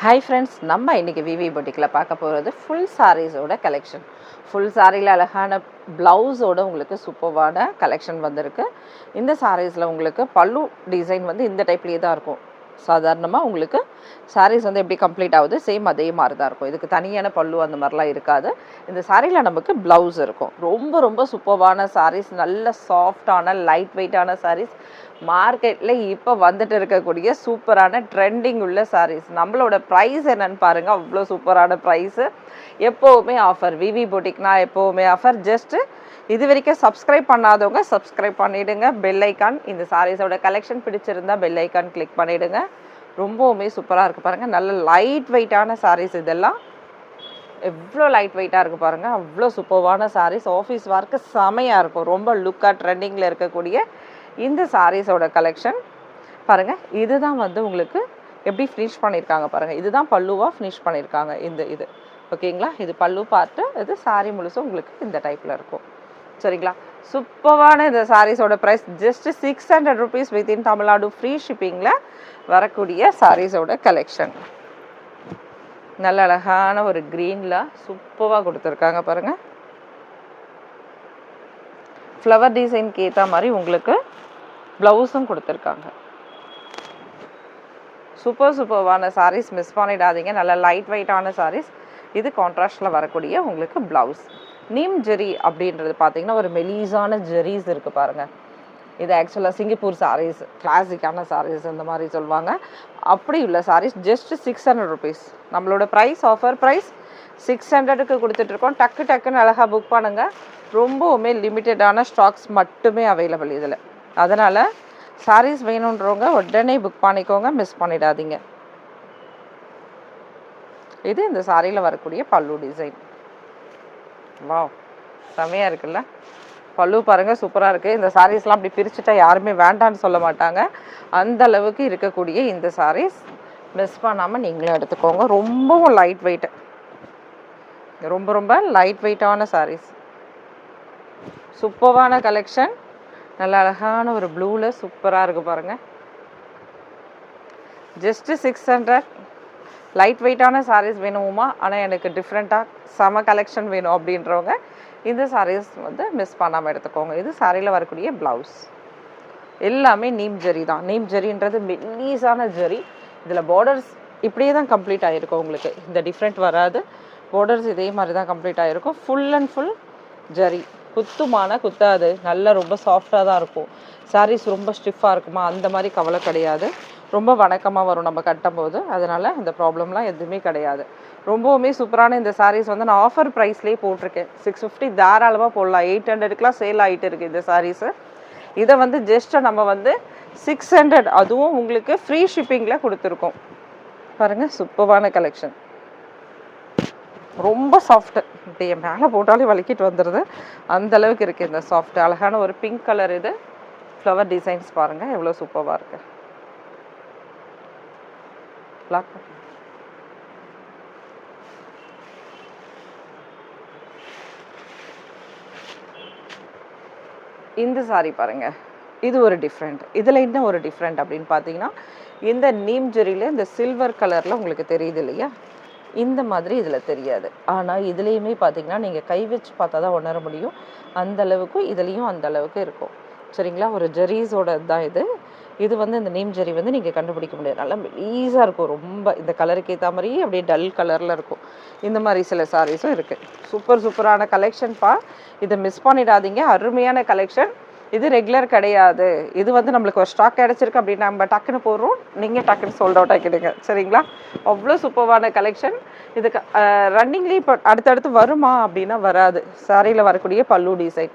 Hi friends, நம்ம இன்றைக்கி விவி பொட்டிக்கில் பார்க்க போகிறது ஃபுல் சாரீஸோட கலெக்ஷன். ஃபுல் சாரியில் அழகான ப்ளவுஸோடு உங்களுக்கு சூப்பர்வான கலெக்ஷன் வந்திருக்கு. இந்த சாரீஸில் உங்களுக்கு பல்லு டிசைன் வந்து இந்த டைப்லேயே தான் இருக்கும். சாதாரணமாக உங்களுக்கு சாரீஸ் வந்து எப்படி கம்ப்ளீட் ஆகுது, சேம் அதே மாதிரி தான் இருக்கும். இதுக்கு தனியான பல்லு அந்த மாதிரிலாம் இருக்காது. இந்த சாரியில் நமக்கு ப்ளவுஸ் இருக்கும். ரொம்ப ரொம்ப சூப்பர்வான சாரீஸ், நல்ல சாஃப்டான லைட் வெயிட்டான சாரீஸ். மார்க்கெட்டில் இப்போ வந்துட்டு இருக்கக்கூடிய சூப்பரான ட்ரெண்டிங் உள்ள சாரீஸ். நம்மளோட ப்ரைஸ் என்னன்னு பாருங்கள், அவ்வளோ சூப்பரான ப்ரைஸு. எப்போவுமே ஆஃபர். விவி பொட்டிக்னா எப்போவுமே ஆஃபர். ஜஸ்ட்டு இது வரைக்கும் சப்ஸ்கிரைப் பண்ணாதவங்க சப்ஸ்கிரைப் பண்ணிவிடுங்க. பெல் ஐக்கான், இந்த சாரீஸோட கலெக்ஷன் பிடிச்சிருந்தா பெல் ஐக்கான் கிளிக் பண்ணிவிடுங்க. ரொம்பவுமே சூப்பராக இருக்குது பாருங்கள். நல்ல லைட் வெயிட்டான சாரீஸ். இதெல்லாம் எவ்வளோ லைட் வெயிட்டாக இருக்குது பாருங்கள். அவ்வளோ சூப்பர்வான சாரீஸ். ஆஃபீஸ் ஒர்க்கு செமையாக இருக்கும். ரொம்ப லுக்காக ட்ரெண்டிங்கில் இருக்கக்கூடிய இந்த சாரீஸோட கலெக்ஷன் பாருங்கள். இதுதான் வந்து உங்களுக்கு எப்படி ஃபினிஷ் பண்ணியிருக்காங்க பாருங்கள். இதுதான் பல்லுவாக ஃபினிஷ் பண்ணியிருக்காங்க. இது ஓகேங்களா. இது பல்லு பார்ட்டு, இது சாரீ முழுசும் உங்களுக்கு இந்த டைப்பில் இருக்கும். சரிங்களா. சூப்பரான இந்த சாரீஸோட price just 600 rupees within Tamil Nadu free ஷிப்பிங்கில் வரக்கூடிய சாரீஸோட கலெக்ஷன். நல்ல அழகான ஒரு க்ரீனில் சூப்பராக கொடுத்துருக்காங்க பாருங்கள். ஃப்ளவர் டிசைனுக்கு ஏற்ற மாதிரி உங்களுக்கு ப்ளவுஸும் கொடுத்துருக்காங்க. சூப்பர்வான சாரீஸ், மிஸ் பண்ணிடாதீங்க. நல்ல லைட் வெயிட்டான சாரீஸ். இது கான்ட்ராஸ்டில் வரக்கூடிய உங்களுக்கு ப்ளவுஸ். நீம் ஜெரி அப்படின்றது பார்த்தீங்கன்னா ஒரு மெலீஸான ஜெரீஸ் இருக்குது பாருங்கள். இது ஆக்சுவலாக சிங்கப்பூர் சாரீஸ், கிளாசிக்கான சாரீஸ் இந்த மாதிரி சொல்லுவாங்க. அப்படி உள்ள சாரீஸ் ஜஸ்ட் 600 rupees. நம்மளோட ப்ரைஸ், ஆஃபர் ப்ரைஸ் 600க்கு கொடுத்துட்ருக்கோம். டக்குன்னு அழகாக புக் பண்ணுங்கள். ரொம்பவுமே லிமிட்டடான ஸ்டாக்ஸ் மட்டுமே அவைலபிள் இதில். அதனால் சாரீஸ் வேணுன்றவங்க உடனே புக் பண்ணிக்கோங்க, மிஸ் பண்ணிடாதீங்க. இது இந்த சாரியில் வரக்கூடிய பல்லு டிசைன். வாவ், செமையாக இருக்குல்ல. பல்லு பாருங்கள், சூப்பராக இருக்குது. இந்த சாரீஸ்லாம் அப்படி பிரிச்சுட்டா யாருமே வேண்டான்னு சொல்ல மாட்டாங்க. அந்த அளவுக்கு இருக்கக்கூடிய இந்த சாரீஸ் மிஸ் பண்ணாமல் நீங்களும் எடுத்துக்கோங்க. ரொம்பவும் லைட் வெயிட்டு, ரொம்ப லைட் வெயிட்டான சாரீஸ். சூப்பரான கலெக்ஷன். நல்ல அழகான ஒரு ப்ளூவில் சூப்பராக இருக்குது பாருங்கள். ஜஸ்ட்டு 600. லைட் வெயிட்டான சாரீஸ் வேணுமா, ஆனால் எனக்கு டிஃப்ரெண்ட்டாக செம கலெக்ஷன் வேணும் அப்படின்றவங்க இந்த சாரீஸ் வந்து மிஸ் பண்ணாமல் எடுத்துக்கோங்க. இது சாரியில் வரக்கூடிய ப்ளவுஸ். எல்லாமே நீம் ஜெரி தான். நீம் ஜெரின்றது மெல்லீஸான ஜெரி. இதில் பார்டர்ஸ் இப்படியே தான் கம்ப்ளீட் ஆகிருக்கும். உங்களுக்கு இந்த டிஃப்ரெண்ட் வராது. பார்டர்ஸ் இதே மாதிரி தான் கம்ப்ளீட் ஆகிருக்கும். ஃபுல் அண்ட் ஃபுல் ஜெரி. குத்தாது. நல்லா ரொம்ப சாஃப்டாக தான் இருக்கும். சாரீஸ் ரொம்ப ஸ்டிஃபாக இருக்குமா, அந்த மாதிரி கவலை கிடையாது. ரொம்ப வணக்கமாக வரும் நம்ம கட்டும்போது. அதனால் இந்த ப்ராப்ளம்லாம் எதுவுமே கிடையாது. ரொம்பவுமே சூப்பரான இந்த சாரீஸ் வந்து நான் ஆஃபர் ப்ரைஸ்லேயே போட்டிருக்கேன். 650 தாராளமாக போடலாம். 800க்குலாம் சேல் ஆகிட்டு இருக்குது இந்த சாரீஸு. இதை வந்து ஜஸ்ட்டு நம்ம வந்து 600, அதுவும் உங்களுக்கு ஃப்ரீ ஷிப்பிங்கில் கொடுத்துருக்கோம் பாருங்கள். சூப்பரான கலெக்ஷன். ரொம்ப சாஃப்ட்டு. இப்போ என் மேலே போட்டாலே வலிக்கிட்டு வந்துடுது, அந்தளவுக்கு இருக்குது இந்த சாஃப்ட். அழகான ஒரு பிங்க் கலர். இது ஃப்ளவர் டிசைன்ஸ் பாருங்கள், எவ்வளோ சூப்பராக இருக்குது. பிளாக் இந்த சாரி பாருங்கள். இது ஒரு டிஃப்ரெண்ட். இதில் என்ன ஒரு டிஃப்ரெண்ட் அப்படின்னு பார்த்தீங்கன்னா, இந்த நீம் ஜெரியில் இந்த சில்வர் கலரில் உங்களுக்கு தெரியுது இல்லையா, இந்த மாதிரி இதில் தெரியாது. ஆனால் இதுலேயுமே பார்த்தீங்கன்னா நீங்கள் கை வச்சு பார்த்தா தான் உணர முடியும். அந்தளவுக்கு இதுலேயும் அந்தளவுக்கு இருக்கும். சரிங்களா. ஒரு ஜெரீஸோட தான் இது. இது வந்து இந்த நீம் ஜெரி வந்து நீங்கள் கண்டுபிடிக்க முடியாது. நல்லா மெலீஸாக இருக்கும். ரொம்ப இந்த கலருக்கு ஏற்ற மாதிரியே அப்படியே டல் கலரில் இருக்கும். இந்த மாதிரி சில சாரீஸும் இருக்குது. சூப்பரான கலெக்ஷன்ப்பா. இதை மிஸ் பண்ணிடாதீங்க. அருமையான கலெக்ஷன். இது ரெகுலர் கிடையாது. இது வந்து நம்மளுக்கு ஒரு ஸ்டாக் கிடச்சிருக்கு அப்படின்னா நம்ம டக்குன்னு போடுறோம், நீங்கள் டக்குன்னு சோல்ட் அவுட் ஆக்கிடுங்க. சரிங்களா. அவ்வளோ சூப்பரான கலெக்ஷன். இதுக்கு ரன்னிங்லேயே இப்போ அடுத்தடுத்து வருமா அப்படின்னா வராது. சாரியில் வரக்கூடிய பல்லு டிசைன்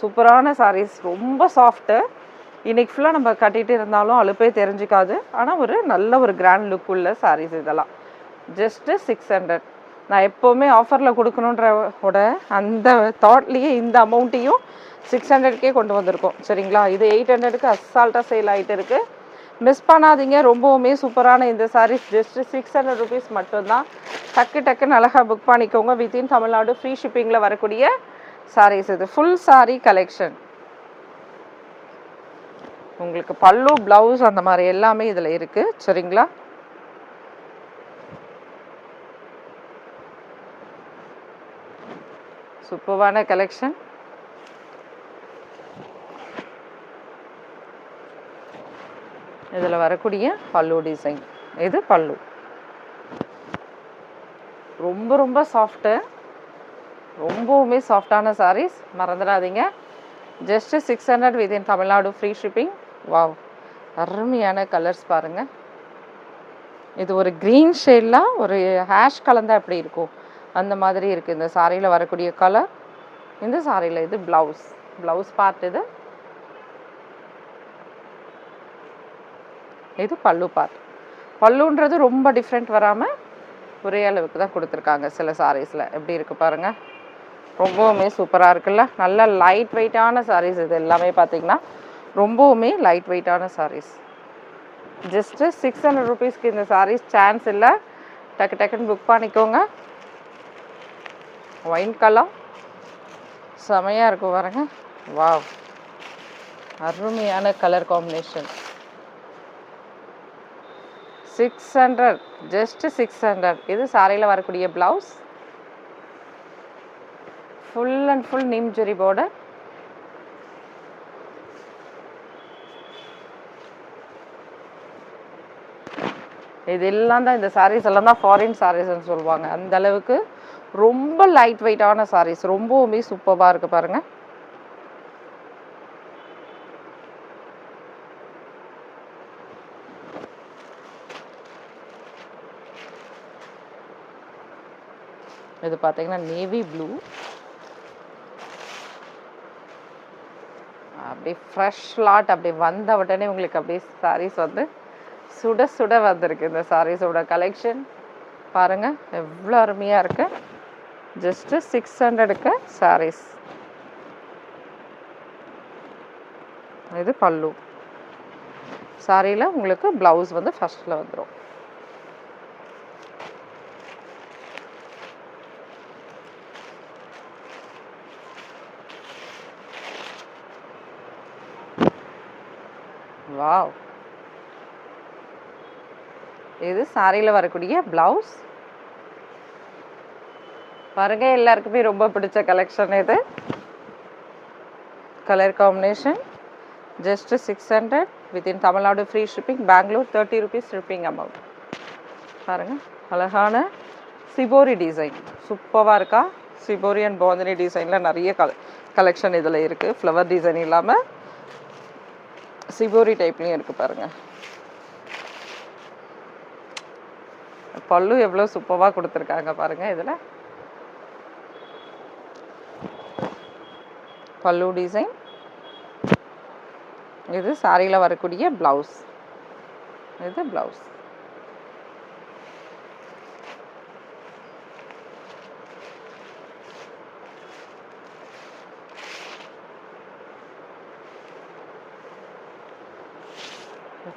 சூப்பரான சாரீஸ். ரொம்ப சாஃப்ட்டு. இன்றைக்கி ஃபுல்லாக நம்ம கட்டிகிட்டு இருந்தாலும் அழுப்பே தெரிஞ்சிக்காது. ஆனால் ஒரு நல்ல ஒரு கிராண்ட் லுக் உள்ள சாரீஸ் இதெல்லாம். ஜஸ்ட்டு 600. நான் எப்போவுமே ஆஃபரில் கொடுக்கணுன்றோட அந்த தாட்லேயே இந்த அமௌண்ட்டையும் 600க்கே கொண்டு வந்திருக்கோம். சரிங்களா. இது 800க்கு அசால்ட்டாக சேல் ஆகிட்டு இருக்குது. மிஸ் பண்ணாதீங்க. ரொம்பவுமே சூப்பரான இந்த சாரீஸ் ஜஸ்ட்டு 600 rupees மட்டும்தான். டக்குன்னு அழகாக புக் பண்ணிக்கோங்க. வித்தின் தமிழ்நாடு ஃப்ரீ ஷிப்பிங்கில் வரக்கூடிய சாரீஸ். இது ஃபுல் சாரீ கலெக்ஷன். உங்களுக்கு பல்லு, ப்ளவுஸ் அந்த மாதிரி எல்லாமே இதில் இருக்குது. சரிங்களா. சூப்பரான கலெக்ஷன். இதில் வரக்கூடிய பல்லு டிசைன், இது பல்லு. ரொம்ப ரொம்ப சாஃப்ட்டு, ரொம்பவுமே சாஃப்டான சாரீஸ். மறந்துடாதீங்க. Just 600 within Tamil Nadu, free shipping. Wow, அருமையான கலர்ஸ் பாருங்கள். இது ஒரு க்ரீன் ஷேடில் ஒரு ஹேஷ் கலந்தால் எப்படி இருக்கும் அந்த மாதிரி இருக்குது இந்த சாரியில் வரக்கூடிய கலர். இந்த சாரியில் இது ப்ளவுஸ் பார்ட். இது பல்லு பார்ட். பல்லுன்றது ரொம்ப டிஃப்ரெண்ட் வராமல் ஒரே அளவுக்கு தான் கொடுத்துருக்காங்க சில சாரீஸில். எப்படி இருக்குது பாருங்கள், ரொம்பவுமே சூப்பராக இருக்குல்ல. நல்ல லைட் வெயிட்டான சாரீஸ் இது எல்லாமே. பார்த்திங்கன்னா ரொம்பவுமே லைட் வெயிட்டான சாரீஸ். ஜஸ்ட்டு 600 ருபீஸ்க்கு இந்த சாரீஸ் சான்ஸ் இல்லை. டக்குன்னு புக் பண்ணிக்கோங்க. ஒயின் கலர் செமையாக இருக்கும் பாருங்க. வாவ், அருமையான கலர் காம்பினேஷன். 600, ஜஸ்ட் 600. இது சாரியில் வரக்கூடிய blouse. Full and full neem zari border. இதெல்லாம் தான், இந்த சாரீஸ் எல்லாம் தான் ஃபாரின் சாரீஸ்ன்னு சொல்லுவாங்க. அந்த அளவுக்கு ரொம்ப லைட் வெயிட்டான சாரீஸ், ரொம்பவுமே சூப்பராக இருக்குது பாருங்கள். இது பார்த்தீங்கன்னா நேவி ப்ளூ. அப்படியே ஃப்ரெஷ் லாட். அப்படியே வந்த உடனே உங்களுக்கு அப்படியே சாரீஸ் வந்து சுட சுட வந்திருக்கு. இந்த சாரீஸோட கலெக்ஷன் பாருங்கள், எவ்வளோ அருமையாக இருக்குது. ஜஸ்ட்டு 600க்கு சாரீஸ். இது பல்லு. சாரியில் உங்களுக்கு ப்ளவுஸ் வந்து ஃபர்ஸ்ட்டில் வந்துடும். வாவ், இது சாரியில் வரக்கூடிய ப்ளவுஸ் பாருங்க. எல்லாருக்குமே ரொம்ப பிடிச்ச கலெக்ஷன் இது. Colour combination. Just 600 within Tamil Nadu, free shipping. Bangalore 30 rupees shipping amount. பாருங்க, அழகான சிபோரி டிசைன் சூப்பராக இருக்கா. சிபோரி அண்ட் பாந்தினி டிசைனில் நிறைய கலெக்ஷன் இதில் இருக்குது. ஃப்ளவர் டிசைன் இல்லாமல் சிபோரி டைப்லேயும் இருக்குது பாருங்கள். பல்லு எவ்வளோ சூப்பராக கொடுத்துருக்காங்க பாருங்கள். இதில் பல்லு டிசைன். இது சாரியில் வரக்கூடிய ப்ளவுஸ். இது ப்ளவுஸ்.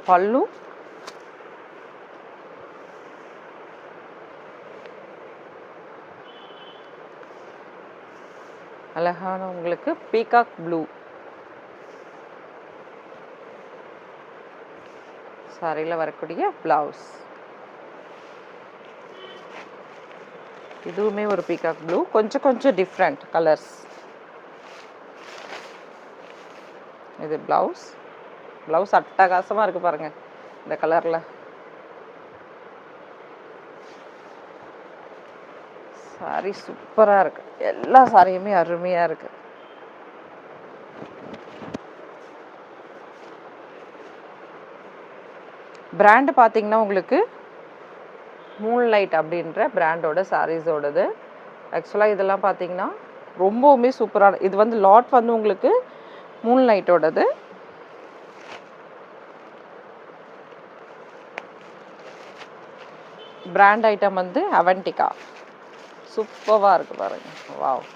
பல்லு. அழகான உங்களுக்கு பீகாக் ப்ளூ. சாரியில் வரக்கூடிய ப்ளவுஸ். இதுவுமே ஒரு பீகாக் ப்ளூ. கொஞ்சம் டிஃப்ரெண்ட் கலர்ஸ். இது ப்ளவுஸ். ப்ளவுஸ் அட்டகாசமாக இருக்குது பாருங்கள் இந்த கலரில். சாரி சூப்பராக இருக்குது. எல்லா சாரியுமே அருமையாக இருக்குது. பிராண்டு பார்த்தீங்கன்னா உங்களுக்கு மூன்லைட் அப்படின்ற பிராண்டோட சாரீஸோடது. ஆக்சுவலாக இதெல்லாம் பார்த்தீங்கன்னா ரொம்பவுமே சூப்பரான. இது வந்து லாட் வந்து உங்களுக்கு மூன்லைட்டோடது. பிராண்ட் ஐட்டம் வந்து அவன்டிகா. சூப்பராக இருக்குது பாருங்கள். வாவ்,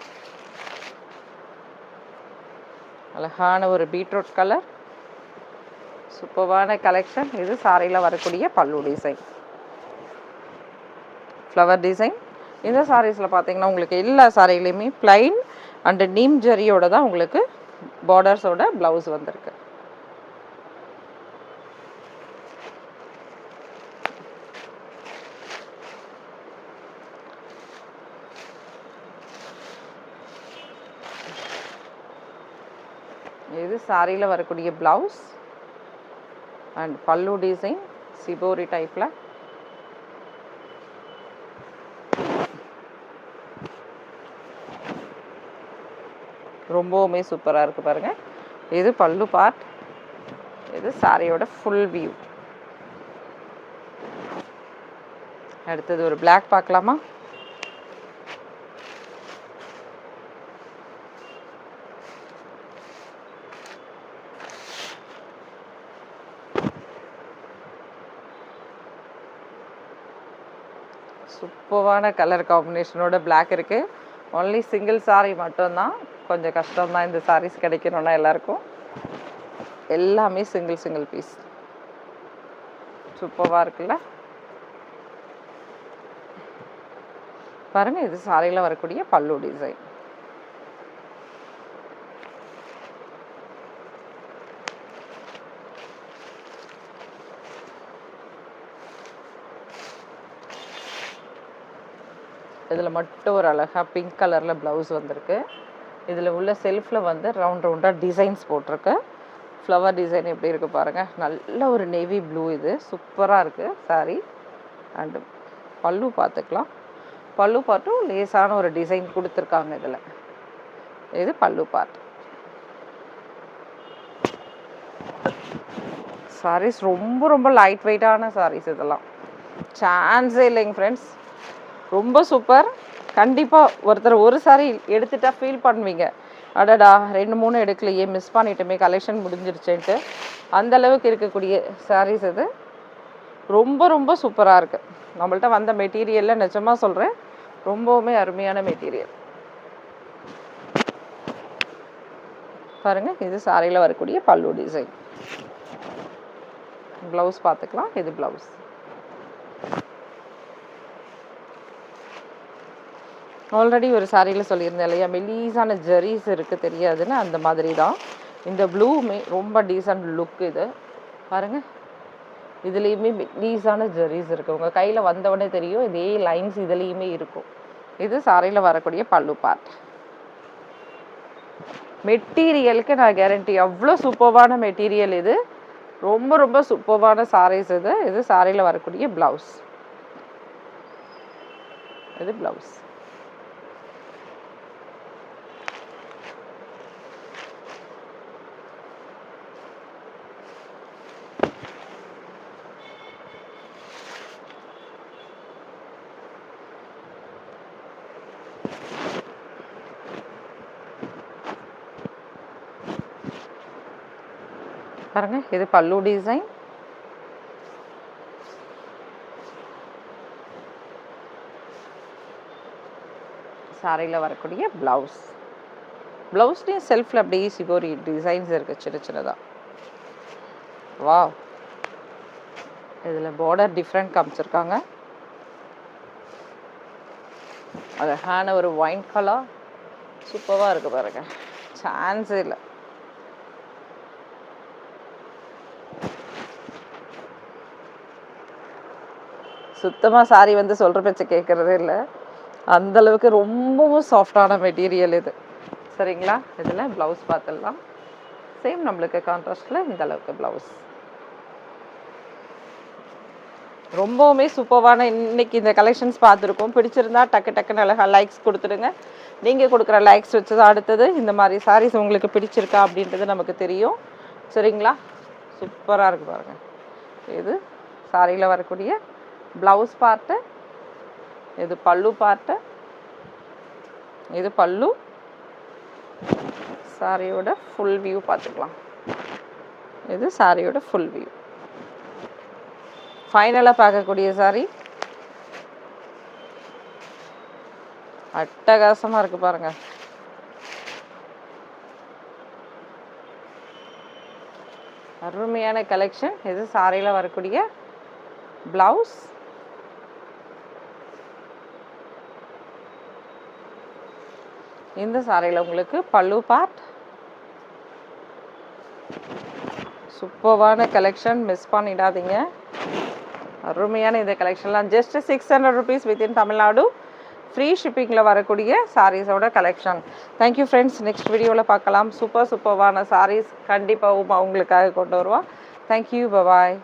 அழகான ஒரு பீட்ரூட் கலர். சூப்பரான கலெக்ஷன். இது சாரியில் வரக்கூடிய பல்லு டிசைன், ஃப்ளவர் டிசைன். இந்த சாரீஸில் பார்த்தீங்கன்னா உங்களுக்கு எல்லா சாரிலையுமே பிளைன் அண்டு நீம் ஜரியோட தான் உங்களுக்கு பார்டர்ஸோட ப்ளவுஸ் வந்திருக்கு. இது சாரியில் வரக்கூடிய ப்ளவுஸ் அண்ட் பல்லு டிசைன் சிபோரி டைப்பில். ரொம்பவுமே சூப்பராக இருக்குது பாருங்கள். இது பல்லு பார்ட், இது சாரியோட ஃபுல் வியூ. அடுத்தது ஒரு பிளாக் பார்க்கலாமா? சூப்பரான கலர் காம்பினேஷனோட பிளாக் இருக்குது. ஒன்லி சிங்கிள் சாரீ மட்டும்தான், கொஞ்சம் கஷ்டம்தான் இந்த சாரீஸ் கிடைக்கணும்னா எல்லாருக்கும். எல்லாமே சிங்கிள் பீஸ். சூப்பராக இருக்குல்ல பாருங்கள். இது சாரியில் வரக்கூடிய பல்லு டிசைன். இதில் மட்டும் ஒரு அழகாக பிங்க் கலரில் ப்ளவுஸ் வந்திருக்கு. இதில் உள்ள செல்ஃபில் வந்து ரவுண்டாக டிசைன்ஸ் போட்டிருக்கு. ஃப்ளவர் டிசைன் எப்படி இருக்குது பாருங்கள். நல்ல ஒரு நேவி ப்ளூ, இது சூப்பராக இருக்குது சாரீ. அண்டு பல்லு பார்த்துக்கலாம். பல்லு பார்ட்டும் லேசான ஒரு டிசைன் கொடுத்துருக்காங்க இதில். இது பல்லு பார்ட். சாரீஸ் ரொம்ப லைட் வெயிட்டான சாரீஸ். இதெல்லாம் சான்ஸே இல்லைங்க ஃப்ரெண்ட்ஸ். ரொம்ப சூப்பர். கண்டிப்பாக ஒருத்தர் ஒரு சாரீ எடுத்துட்டா ஃபீல் பண்ணுவீங்க, அடடா 2-3 எடுக்கலையே, மிஸ் பண்ணிட்டோமே, கலெக்ஷன் முடிஞ்சிருச்சேன்ட்டு. அந்தளவுக்கு இருக்கக்கூடிய சாரீஸ் இது. ரொம்ப சூப்பராக இருக்குது. நம்மள்ட்ட வந்த மெட்டீரியலில் நிஜமாக சொல்கிறேன், ரொம்பவுமே அருமையான மெட்டீரியல். பாருங்கள், இது சாரியில் வரக்கூடிய பல்லு டிசைன். ப்ளவுஸ் பார்த்துக்கலாம். இது ப்ளவுஸ். ஆல்ரெடி ஒரு சாரியில் சொல்லியிருந்தேன் இல்லையா, மெலீஸான ஜெரீஸ் இருக்குது தெரியாதுன்னு, அந்த மாதிரி தான் இந்த ப்ளூமே ரொம்ப டீசன்ட் லுக். இது பாருங்கள், இதுலேயுமே மெலீஸான ஜெரீஸ் இருக்குது. உங்கள் கையில் வந்தவொடனே தெரியும், இதே லைன்ஸ் இதுலேயுமே இருக்கும். இது சாரியில் வரக்கூடிய பல்லு பார்ட். மெட்டீரியலுக்கு நான் கேரண்டி, அவ்வளோ சூப்பர்வான மெட்டீரியல் இது. ரொம்ப சூப்பர்வான சாரீஸ் இது. இது சாரியில் வரக்கூடிய ப்ளவுஸ். இது ப்ளவுஸ். பாருங்க, இது பல்லு டிசைன். சாரியில் வரக்கூடிய ப்ளவுஸ். ப்ளவுஸ்லேயும் செல்ஃபில் அப்படியே சிபோரி டிசைன்ஸ் இருக்குது சின்னதாக. வா, இதில் பார்டர் டிஃப்ரெண்ட் காமிச்சிருக்காங்க. அழகான ஒரு ஒயின் கலர், சூப்பராக இருக்குது பாருங்க, சான்ஸே இல்லை. சுத்தமாக சாரி வந்து சொல்கிற பேச்சை கேட்குறதே இல்லை, அந்தளவுக்கு ரொம்பவும் சாஃப்டான மெட்டீரியல் இது. சரிங்களா? இதில் ப்ளவுஸ் பார்த்துடலாம். சேம் நம்மளுக்கு கான்ட்ராஸ்டில் இந்த அளவுக்கு ப்ளவுஸ். ரொம்பவுமே சூப்பரான இன்னைக்கு இந்த கலெக்ஷன்ஸ் பார்த்துருக்கோம். பிடிச்சிருந்தா டக்குன்னு அழகாக லைக்ஸ் கொடுத்துடுங்க. நீங்கள் கொடுக்குற லைக்ஸ் வச்சு தான் அடுத்தது இந்த மாதிரி சாரீஸ் உங்களுக்கு பிடிச்சிருக்கா அப்படின்றது நமக்கு தெரியும். சரிங்களா? சூப்பராக இருக்குது பாருங்கள். இது சாரியில் வரக்கூடிய ப்ளவுஸ் பார்ட்டு, இது பல்லு பார்ட்டு, இது பல்லு. சாரியோட ஃபுல் வியூ பார்த்துக்கலாம். இது சாரியோட ஃபுல் வியூ. ஃபைனலாக பார்க்கக்கூடிய சாரி அட்டகாசமாக இருக்குது பாருங்க. அருமையான கலெக்ஷன். இது சாரியில் வரக்கூடிய ப்ளவுஸ். இந்த சாரியில் உங்களுக்கு பல்லு பார்ட். சூப்பரான கலெக்ஷன், மிஸ் பண்ணிடாதீங்க. அருமையான இந்த கலெக்ஷன்லாம் just 600 rupees within Tamil Nadu. Free ஷிப்பிங்கில் வரக்கூடிய சாரீஸோட கலெக்ஷன். Thank you friends. நெக்ஸ்ட் வீடியோவில் பார்க்கலாம். சூப்பர்வான சாரீஸ் கண்டிப்பாக உங்களுக்காக கொண்டு வருவோம். தேங்க்யூ. பாய்.